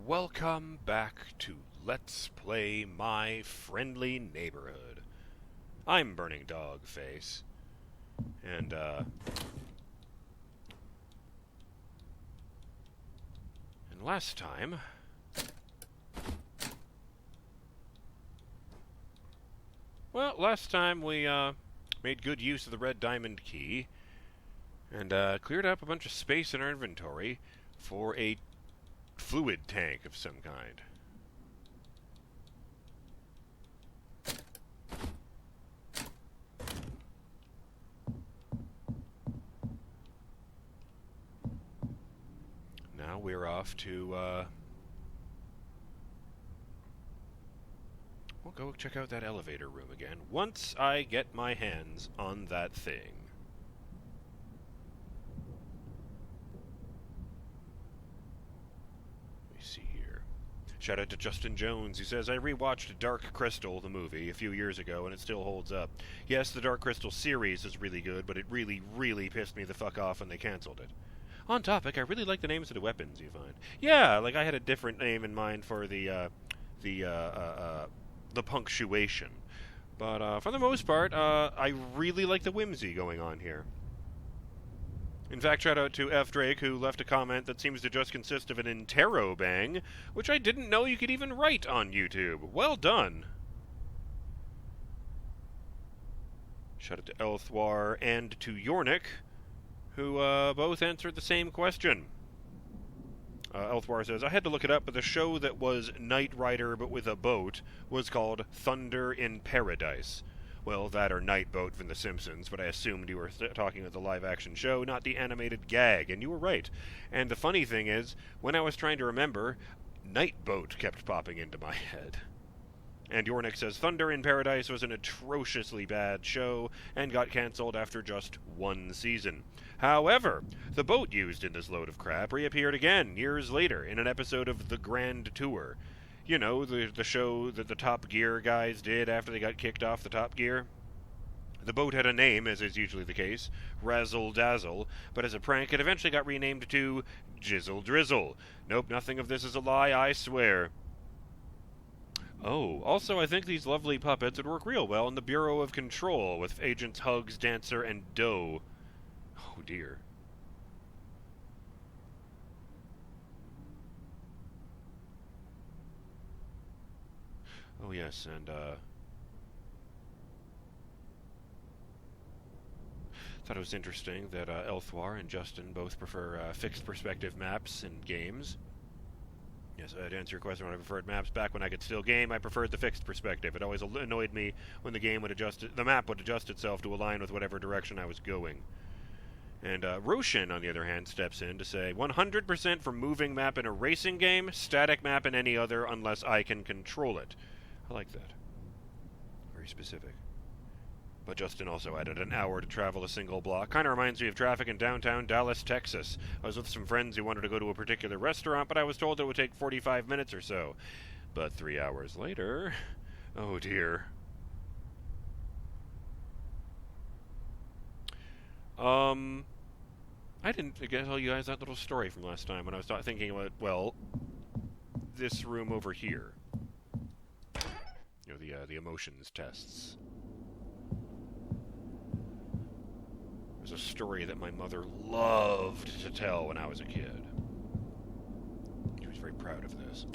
Welcome back to Let's Play My Friendly Neighborhood. I'm BurningDogFace, and last time we made good use of the red diamond key and cleared up a bunch of space in our inventory for a fluid tank of some kind. Now we're off to, we'll go check out that elevator room again once I get my hands on that thing. Shout out to Justin Jones, who says, I rewatched Dark Crystal, the movie, a few years ago, and it still holds up. Yes, the Dark Crystal series is really good, but it really, really pissed me the fuck off when they canceled it. On topic, I really like the names of the weapons you find. Yeah, like I had a different name in mind for the punctuation. But for the most part, I really like the whimsy going on here. In fact, shout out to F. Drake, who left a comment that seems to just consist of an interrobang, which I didn't know you could even write on YouTube. Well done. Shout out to Elthwar and to Yornik, who both answered the same question. Elthwar says, I had to look it up, but the show that was Knight Rider but with a boat was called Thunder in Paradise. Well, that or Night Boat from The Simpsons, but I assumed you were talking about the live-action show, not the animated gag, and you were right. And the funny thing is, when I was trying to remember, Night Boat kept popping into my head. And Yornik says, Thunder in Paradise was an atrociously bad show, and got cancelled after just one season. However, the boat used in this load of crap reappeared again, years later, in an episode of The Grand Tour. You know, the show that the Top Gear guys did after they got kicked off the Top Gear. The boat had a name, as is usually the case, Razzle Dazzle, but as a prank it eventually got renamed to Jizzle Drizzle. Nope, nothing of this is a lie, I swear. Oh, also I think these lovely puppets would work real well in the Bureau of Control with Agents Hugs, Dancer, and Doe. Oh dear. Oh yes, and thought it was interesting that Elthwar and Justin both prefer fixed perspective maps in games. Yes, to answer your question, when I preferred maps back when I could still game, I preferred the fixed perspective. It always annoyed me when the map would adjust itself to align with whatever direction I was going. And Roshan, on the other hand, steps in to say, 100% for moving map in a racing game, static map in any other unless I can control it. I like that. Very specific. But Justin also added an hour to travel a single block. Kind of reminds me of traffic in downtown Dallas, Texas. I was with some friends who wanted to go to a particular restaurant, but I was told it would take 45 minutes or so. But 3 hours later... Oh dear. I didn't tell you guys that little story from last time when I was thinking about, well, this room over here. You know, the emotions tests. It was a story that my mother loved to tell when I was a kid. She was very proud of this.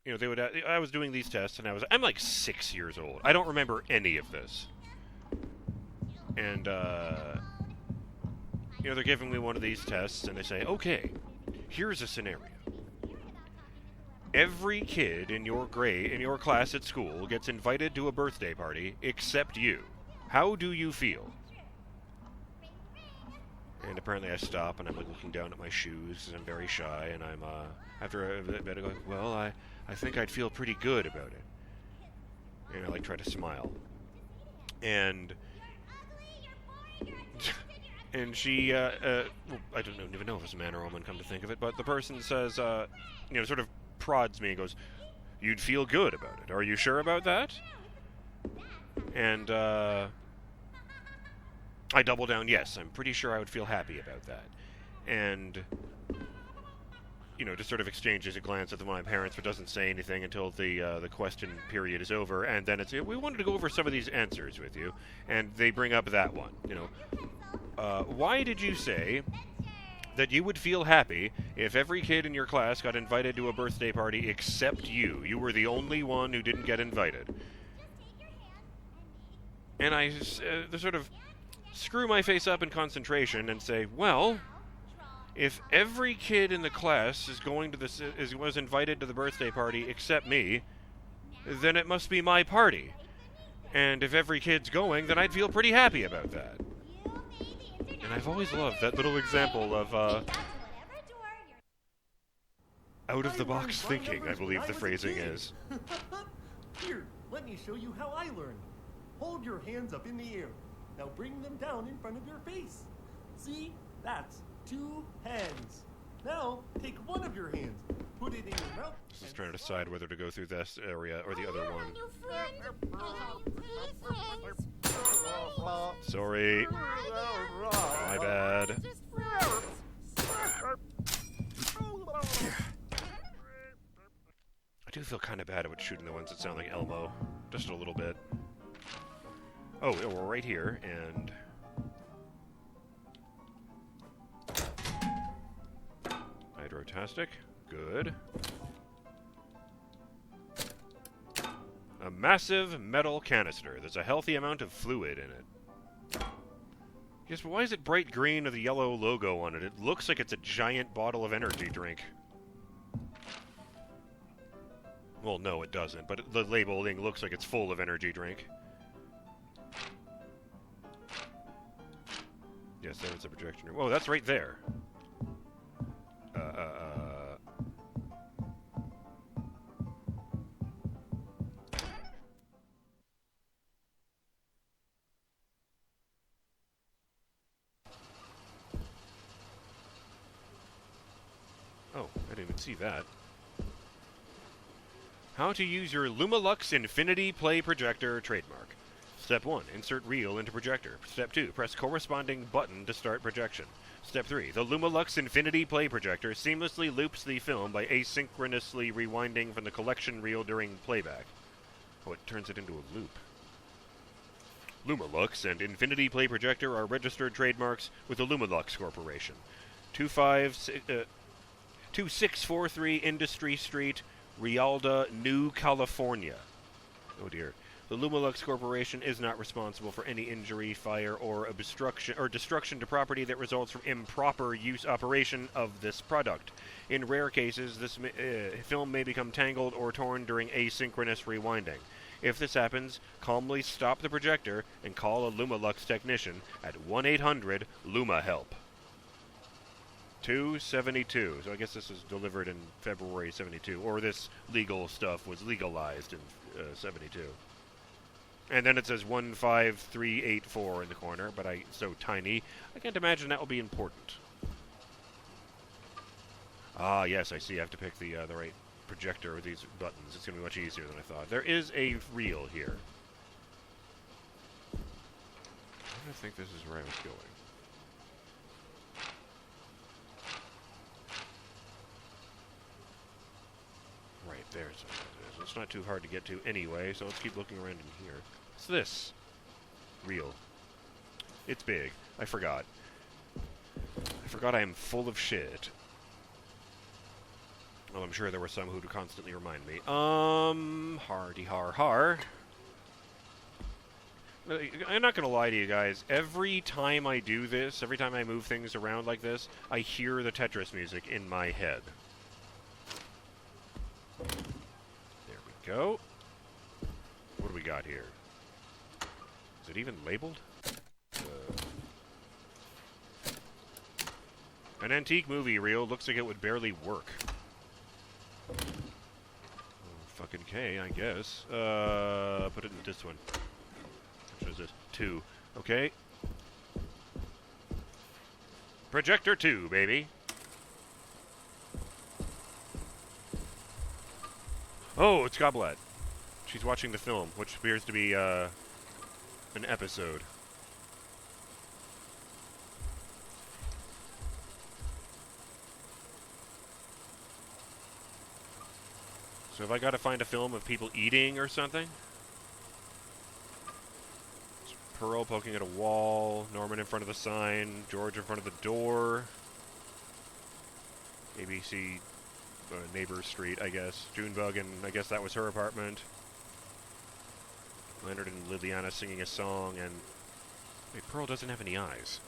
You know, I was doing these tests, and I'm like 6 years old. I don't remember any of this. And, you know, they're giving me one of these tests, and they say, okay, here's a scenario. Every kid in your class at school gets invited to a birthday party except you. How do you feel? And apparently I stop and I'm like looking down at my shoes because I'm very shy, and I'm after a bit I go, well, I think I'd feel pretty good about it. And I like try to smile. And she well, I don't even know if it's a man or a woman, come to think of it, but the person says you know, sort of prods me and goes, you'd feel good about it. Are you sure about that? And I double down, yes, I'm pretty sure I would feel happy about that. And just sort of exchanges a glance with my parents, but doesn't say anything until the question period is over, and then it's, we wanted to go over some of these answers with you, and they bring up that one. Why did you say that you would feel happy if every kid in your class got invited to a birthday party except you? You were the only one who didn't get invited. And I sort of screw my face up in concentration and say, well, if every kid in the class is going to was invited to the birthday party except me, then it must be my party. And if every kid's going, then I'd feel pretty happy about that. And I've always loved that little example of out-of-the-box thinking, I believe the phrasing is. Here, let me show you how I learned. Hold your hands up in the air. Now bring them down in front of your face. See? That's 2 hands. Now, take one of your hands, put it in your mouth. This is trying to decide whether to go through this area or the other one. Sorry. My bad. I do feel kind of bad about shooting the ones that sound like Elmo. Just a little bit. Oh, yeah, we're right here, and... Hydrotastic. Good. A massive metal canister. There's a healthy amount of fluid in it. Yes, but why is it bright green with a yellow logo on it? It looks like it's a giant bottle of energy drink. Well, no, it doesn't, but the labeling looks like it's full of energy drink. Yes, there's a projection. Whoa, that's right there. Oh, I didn't even see that. How to use your Lumalux Infinity Play Projector trademark. Step 1, insert reel into projector. Step 2, press corresponding button to start projection. Step 3, the Lumalux Infinity Play Projector seamlessly loops the film by asynchronously rewinding from the collection reel during playback. Oh, it turns it into a loop. Lumalux and Infinity Play Projector are registered trademarks with the Lumalux Corporation. 2643 Industry Street, Rialda, New California. Oh dear. The Lumalux Corporation is not responsible for any injury, fire, or destruction to property that results from improper operation of this product. In rare cases, this film may become tangled or torn during asynchronous rewinding. If this happens, calmly stop the projector and call a Lumalux technician at 1-800-LUMA-HELP. 272. So I guess this was delivered in February 72, or this legal stuff was legalized in 72. And then it says 15384 in the corner, but it's so tiny, I can't imagine that will be important. Ah, yes, I see. I have to pick the right projector with these buttons. It's going to be much easier than I thought. There is a reel here. I think this is where I was going. Right, there's it. It's not too hard to get to anyway, so let's keep looking around in here. What's this? Reel. It's big. I forgot. I am full of shit. Well, I'm sure there were some who'd constantly remind me. Hardy har har. I'm not gonna lie to you guys. Every time I do this, every time I move things around like this, I hear the Tetris music in my head. There we go. What do we got here? Is it even labeled? An antique movie reel. Looks like it would barely work. Oh, fucking K, I guess. Put it in this one. Which is this? 2. Okay. Projector 2, baby. Oh, it's Goblet. She's watching the film, which appears to be, an episode. So have I got to find a film of people eating or something? It's Pearl poking at a wall, Norman in front of the sign, George in front of the door. ABC neighbor street, I guess. Junebug, and I guess that was her apartment. Leonard and Liliana singing a song, and... Wait, Pearl doesn't have any eyes.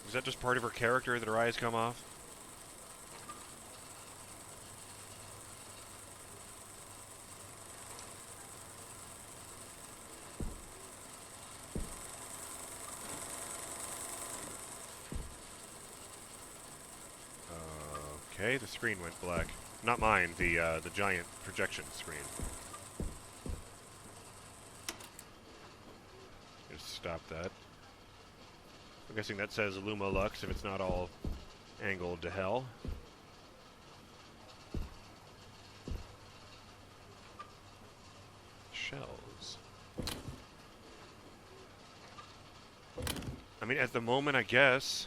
Is that just part of her character that her eyes come off? Okay, the screen went black. Not mine, the giant projection screen. Just stop that. I'm guessing that says Luma Lux if it's not all angled to hell. Shells. I mean, at the moment, I guess...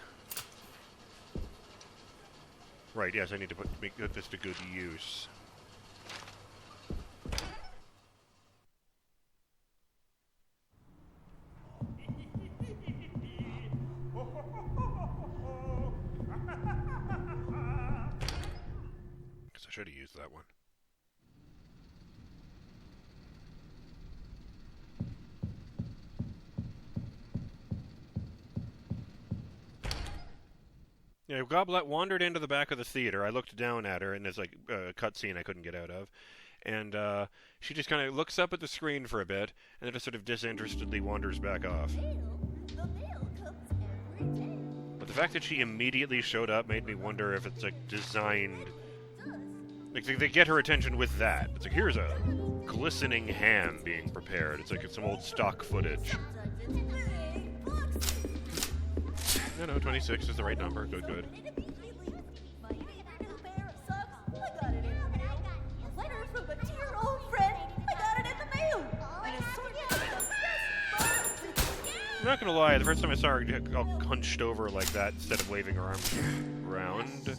Right, yes, I need to put this to good use. Guess I should have used that one. Yeah, Goblet wandered into the back of the theater. I looked down at her, and there's like a cutscene I couldn't get out of. And she just kind of looks up at the screen for a bit, and then just sort of disinterestedly wanders back off. But the fact that she immediately showed up made me wonder if it's like designed... Like they get her attention with that. It's like, here's a glistening ham being prepared. It's like some old stock footage. No, 26 is the right number. Good, good. I'm not gonna lie, the first time I saw her all hunched over like that instead of waving her arms around.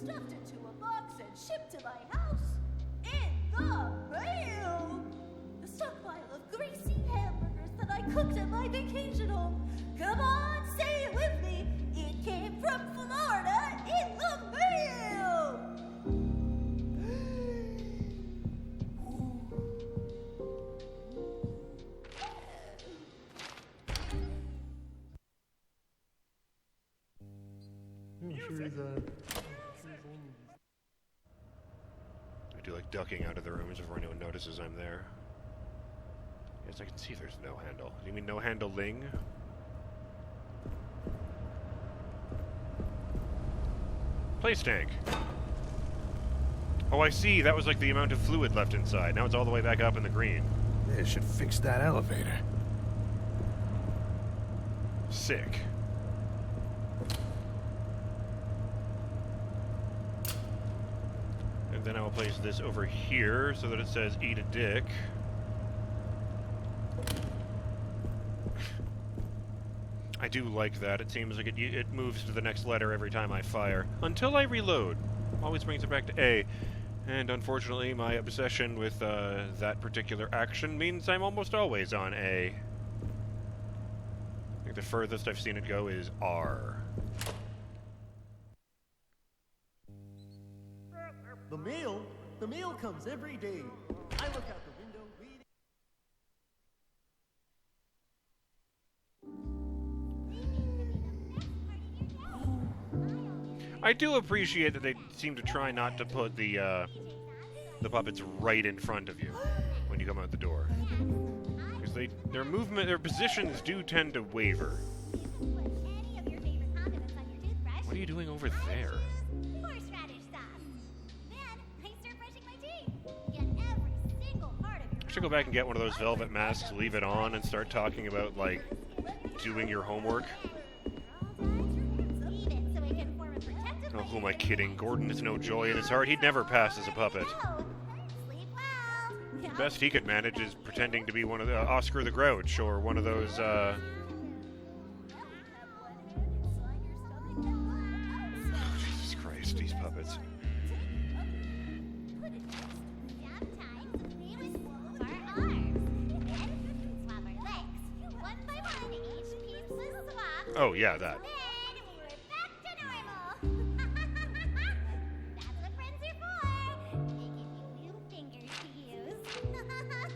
Stuffed into a box and shipped to my house in the mail. A stockpile of greasy hamburgers that I cooked at my vacation home. Come on, say it with me. It came from Florida in the mail. I do like ducking out of the rooms before anyone notices I'm there. Yes, I can see there's no handle. Do you mean no handling? Place tank. Oh, I see. That was like the amount of fluid left inside. Now it's all the way back up in the green. They should fix that elevator. Sick. And then I will place this over here so that it says eat a dick. I do like that. It seems like it moves to the next letter every time I fire. Until I reload. Always brings it back to A. And unfortunately, my obsession with that particular action means I'm almost always on A. I think the furthest I've seen it go is R. The mail comes every day. I look out the window, reading. I do appreciate that they seem to try not to put the puppets right in front of you when you come out the door, because their positions do tend to waver. What are you doing over there? I should go back and get one of those velvet masks, leave it on, and start talking about, like, doing your homework. Oh, who am I kidding? Gordon has no joy in his heart. He'd never pass as a puppet. The best he could manage is pretending to be one of the Oscar the Grouch, or one of those, Jesus these puppets. Oh, yeah, that.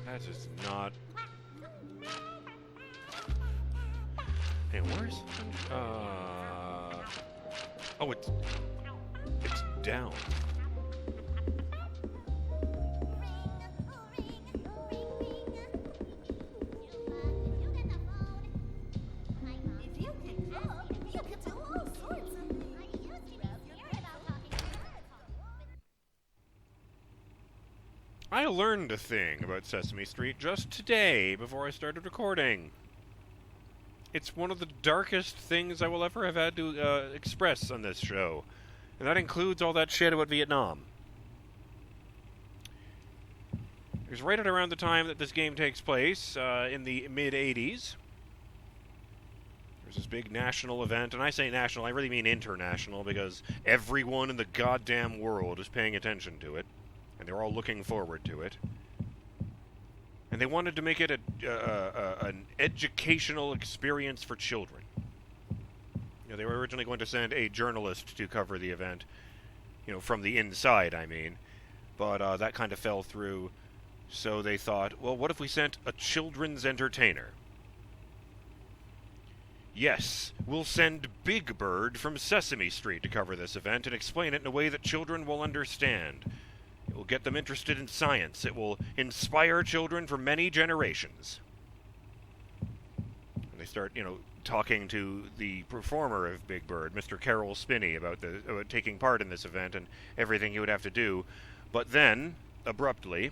That's just not... Hey, where's... Oh, it's down. I learned a thing about Sesame Street just today before I started recording. It's one of the darkest things I will ever have had to express on this show. And that includes all that shit about Vietnam. It was right at around the time that this game takes place, in the mid-'80s. There's this big national event, and I say national, I really mean international, because everyone in the goddamn world is paying attention to it. And they're all looking forward to it. And they wanted to make it an educational experience for children. You know, they were originally going to send a journalist to cover the event, you know, from the inside, I mean. But that kind of fell through, so they thought, well, what if we sent a children's entertainer? Yes, we'll send Big Bird from Sesame Street to cover this event and explain it in a way that children will understand. It will get them interested in science. It will inspire children for many generations. And they start, you know, talking to the performer of Big Bird, Mr. Carol Spinney, about taking part in this event and everything he would have to do. But then, abruptly,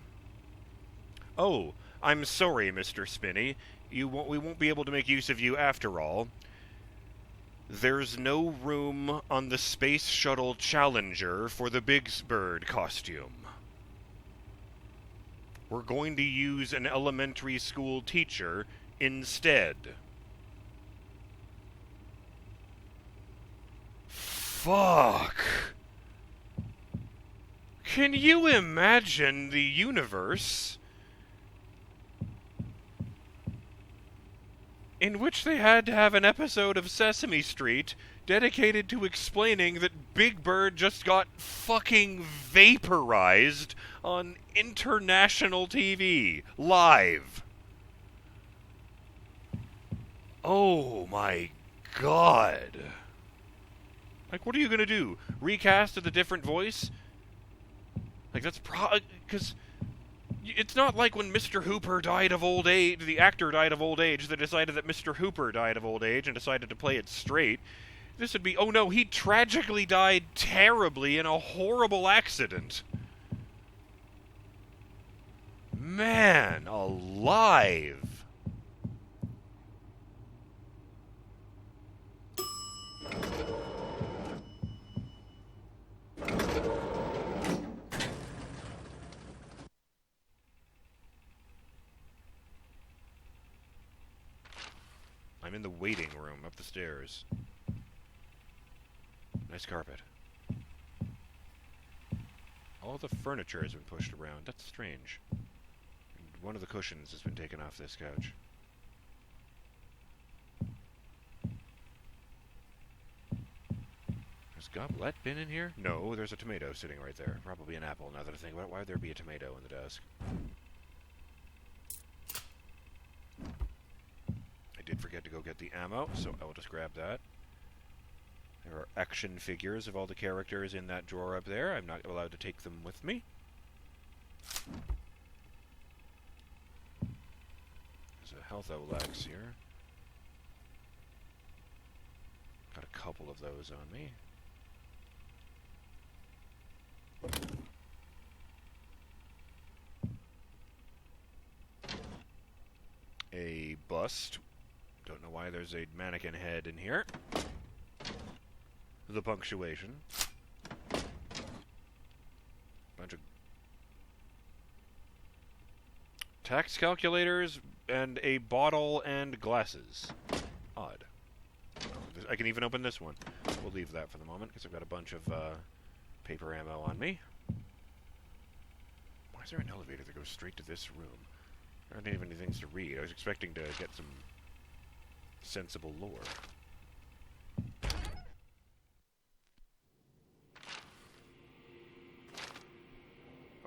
oh, I'm sorry, Mr. Spinney. We won't be able to make use of you after all. There's no room on the Space Shuttle Challenger for the Big Bird costume. We're going to use an elementary school teacher instead. Fuck. Can you imagine the universe in which they had to have an episode of Sesame Street dedicated to explaining that Big Bird just got fucking vaporized on international TV, live? Oh my god. Like, what are you gonna do? Recast with a different voice? Like, that's because it's not like when Mr. Hooper died of old age, the actor died of old age, they decided that Mr. Hooper died of old age and decided to play it straight. This would be, oh no, he tragically died terribly in a horrible accident. Man, alive. I'm in the waiting room up the stairs. Nice carpet. All the furniture has been pushed around. That's strange. And one of the cushions has been taken off this couch. Has Goblet been in here? No, there's a tomato sitting right there. Probably an apple, now that I think about it. Why would there be a tomato in the desk? I did forget to go get the ammo, so I will just grab that. There are action figures of all the characters in that drawer up there. I'm not allowed to take them with me. There's a health Olex here. Got a couple of those on me. A bust. Don't know why there's a mannequin head in here. The punctuation. Bunch of tax calculators and a bottle and glasses. Odd. I can even open this one. We'll leave that for the moment because I've got a bunch of paper ammo on me. Why is there an elevator that goes straight to this room? There aren't even any things to read. I was expecting to get some sensible lore.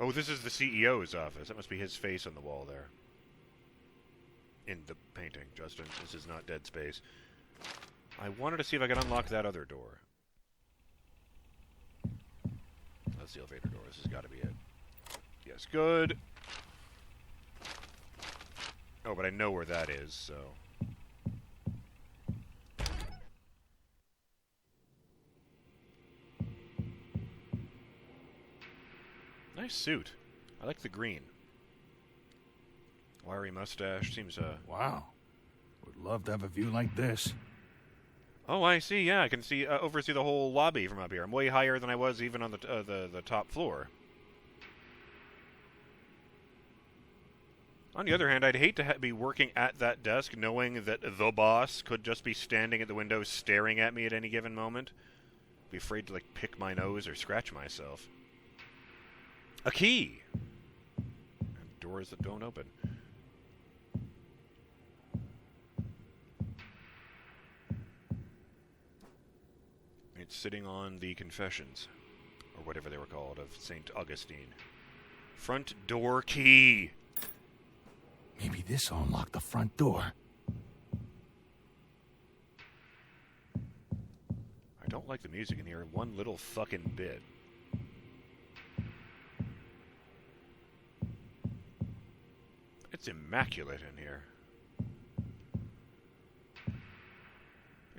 Oh, this is the CEO's office. That must be his face on the wall there. In the painting, Justin. This is not Dead Space. I wanted to see if I could unlock that other door. That's the elevator door. This has got to be it. Yes, good. Oh, but I know where that is, so... Nice suit. I like the green. Wiry mustache. Seems, Wow. Would love to have a view like this. Oh, I see. Yeah, I can see oversee the whole lobby from up here. I'm way higher than I was even on the top floor. On the other hand, I'd hate to be working at that desk knowing that the boss could just be standing at the window staring at me at any given moment. Be afraid to, like, pick my nose or scratch myself. A key! And doors that don't open. It's sitting on the Confessions, or whatever they were called, of St. Augustine. Front door key! Maybe this will unlock the front door. I don't like the music in here one little fucking bit. It's immaculate in here.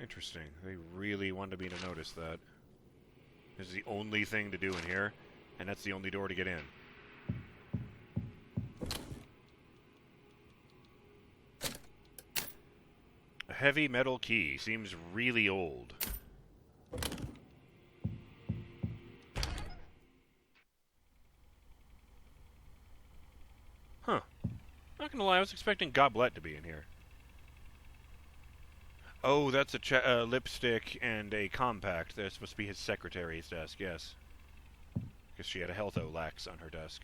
Interesting. They really wanted me to notice that. This is the only thing to do in here, and that's the only door to get in. A heavy metal key. Seems really old. Huh. Not gonna lie, I was expecting Goblet to be in here. Oh, that's a lipstick and a compact. That's supposed to be his secretary's desk, yes. Because she had a health O-Lax on her desk.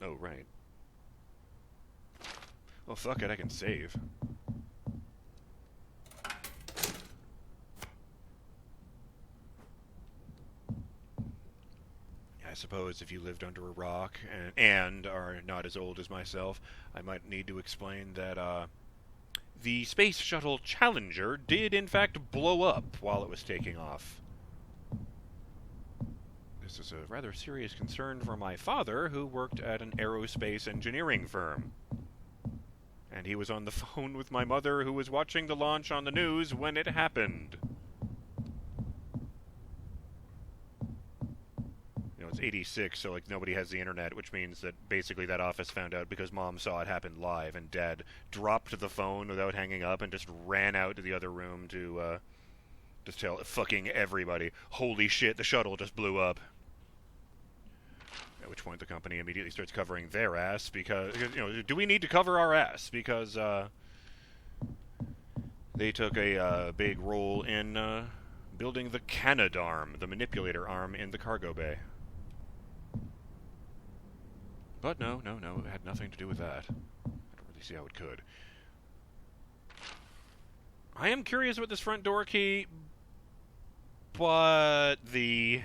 Oh, right. Well, fuck it, I can save. I suppose if you lived under a rock and are not as old as myself, I might need to explain that the Space Shuttle Challenger did in fact blow up while it was taking off. This is a rather serious concern for my father, who worked at an aerospace engineering firm. And he was on the phone with my mother, who was watching the launch on the news when it happened. It's 86, so like nobody has the internet, which means that basically that office found out because Mom saw it happen live, and Dad dropped the phone without hanging up and just ran out to the other room to just tell fucking everybody, holy shit, the shuttle just blew up. At which point the company immediately starts covering their ass because, you know, do we need to cover our ass? Because they took a big role in building the Canadarm, the manipulator arm in the cargo bay. But no, it had nothing to do with that. I don't really see how it could. I am curious about this front door key, but the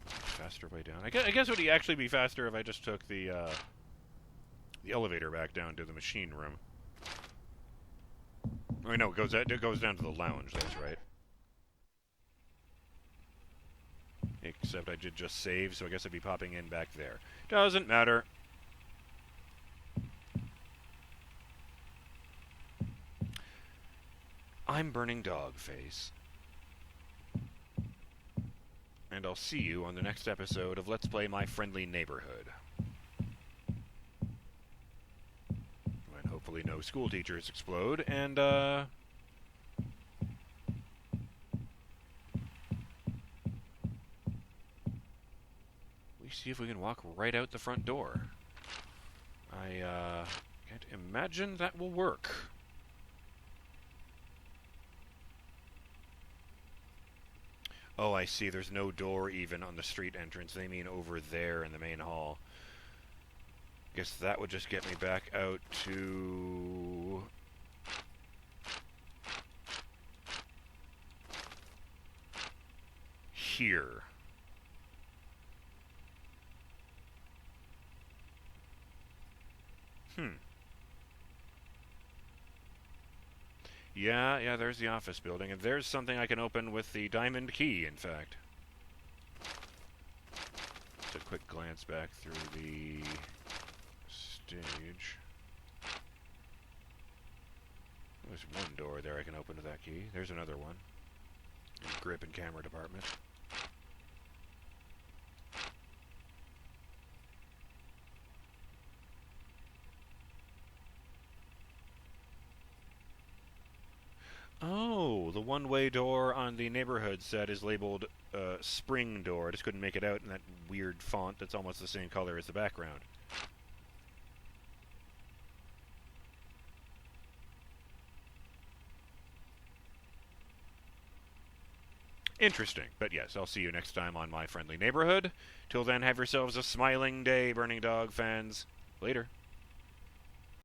faster way down. I guess it would actually be faster if I just took the elevator back down to the machine room. Oh, no, it goes down to the lounge, that's right. Except I did just save, so I guess I'd be popping in back there. Doesn't matter. I'm BurningDogFace. And I'll see you on the next episode of Let's Play My Friendly Neighborhood. When hopefully no school teachers explode, and, see if we can walk right out the front door. I can't imagine that will work. Oh, I see. There's no door even on the street entrance. They mean over there in the main hall. Guess that would just get me back out to... here. Yeah, there's the office building, and there's something I can open with the diamond key, in fact. Just a quick glance back through the stage. There's one door there I can open with that key. There's another one. In the grip and camera department. Oh, the one-way door on the neighborhood set is labeled spring door. I just couldn't make it out in that weird font that's almost the same color as the background. Interesting. But yes, I'll see you next time on My Friendly Neighborhood. Till then, have yourselves a smiling day, Burning Dog fans. Later.